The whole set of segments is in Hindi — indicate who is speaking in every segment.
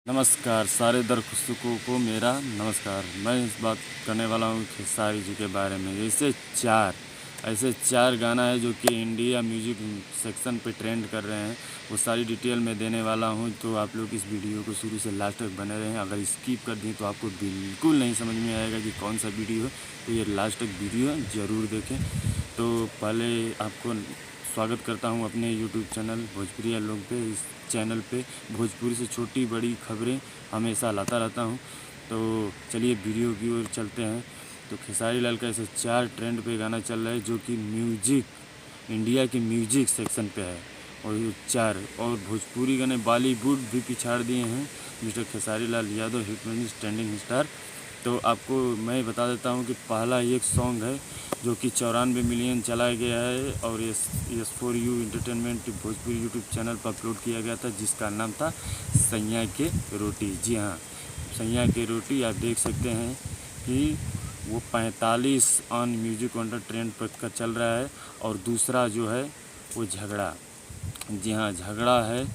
Speaker 1: नमस्कार सारे दर्शकों को मेरा नमस्कार। मैं इस बात करने वाला हूँ खेसारी जी के बारे में। ऐसे चार गाना है जो कि इंडिया म्यूजिक सेक्शन पे ट्रेंड कर रहे हैं, वो सारी डिटेल में देने वाला हूँ। तो आप लोग इस वीडियो को शुरू से लास्ट तक बने रहें। अगर स्किप कर दें तो आपको बिल्कुल नहीं समझ में आएगा कि कौन सा वीडियो है, तो ये लास्ट तक वीडियो ज़रूर देखें। तो पहले आपको स्वागत करता हूं अपने यूट्यूब चैनल भोजपुरी लोग पे। इस चैनल पे भोजपुरी से छोटी बड़ी खबरें हमेशा लाता रहता हूं। तो चलिए वीडियो की ओर चलते हैं। तो खेसारी लाल का ऐसे 4 ट्रेंड पे गाना चल रहा है जो कि इंडिया की म्यूजिक सेक्शन पे है, और ये 4 और भोजपुरी गाने बॉलीवुड भी पिछाड़ दिए हैं। Mister Khesari Lal Yadav hit trending star. तो आपको मैं बता देता हूं कि पहला एक सॉन्ग है जो कि 94 मिलियन चला गया है, और yes for you entertainment Bhojpuri YouTube channel पर अपलोड किया गया था, जिसका नाम था सैया के रोटी। जी हाँ, सैया के रोटी। आप देख सकते हैं कि वो 45 ऑन म्यूजिक ऑन ट्रेंड पर चल रहा है। और दूसरा जो है वो झगड़ा। जी हाँ, झगड़ा है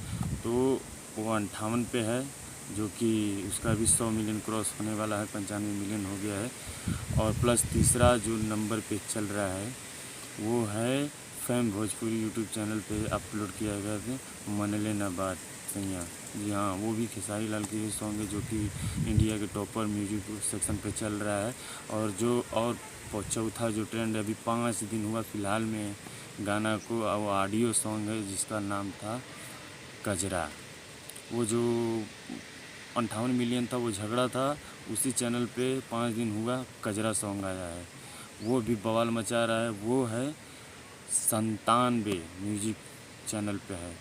Speaker 1: तो वो 58 पे है, जो कि उसका भी 100 मिलियन क्रॉस होने वाला है, 95 मिलियन हो गया है। और प्लस तीसरा जो नंबर पे चल रहा है वो है फेम भोजपुरी यूट्यूब चैनल पे अपलोड किया गया था, मनले ना बात सैया। जी हाँ, वो भी खेसारी लाल के सॉन्ग है जो कि इंडिया के टॉपर म्यूजिक सेक्शन पे चल रहा है। और चौथा जो ट्रेंड अभी 5 दिन हुआ फ़िलहाल में गाना को, वो ऑडियो सॉन्ग है जिसका नाम था कजरा। वो जो 58 मिलियन था वो झगड़ा था। उसी चैनल पे 5 दिन हुआ कजरा सॉन्ग आया है, वो भी बवाल मचा रहा है। वो है 97 म्यूजिक चैनल पे है।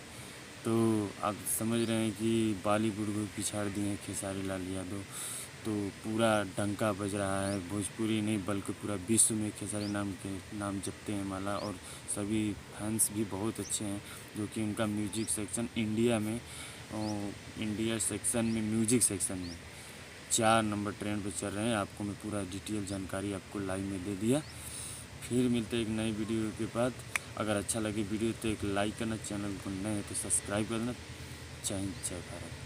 Speaker 1: तो आप समझ रहे हैं कि बॉलीवुड को पिछाड़ दिए हैं खेसारी लाल यादव। तो पूरा डंका बज रहा है, भोजपुरी नहीं बल्कि पूरा विश्व में खेसारी नाम जपते हैं माला। और सभी फैंस भी बहुत अच्छे हैं जो कि उनका म्यूजिक सेक्शन इंडिया सेक्शन में म्यूजिक सेक्शन में 4 नंबर ट्रेंड पे चल रहे हैं। आपको मैं पूरा डिटेल जानकारी आपको लाइव में दे दिया। फिर मिलते एक नई वीडियो के बाद। अगर अच्छा लगे वीडियो तो एक लाइक करना, चैनल को नए है तो सब्सक्राइब करना। जय हिंद, जय भारत।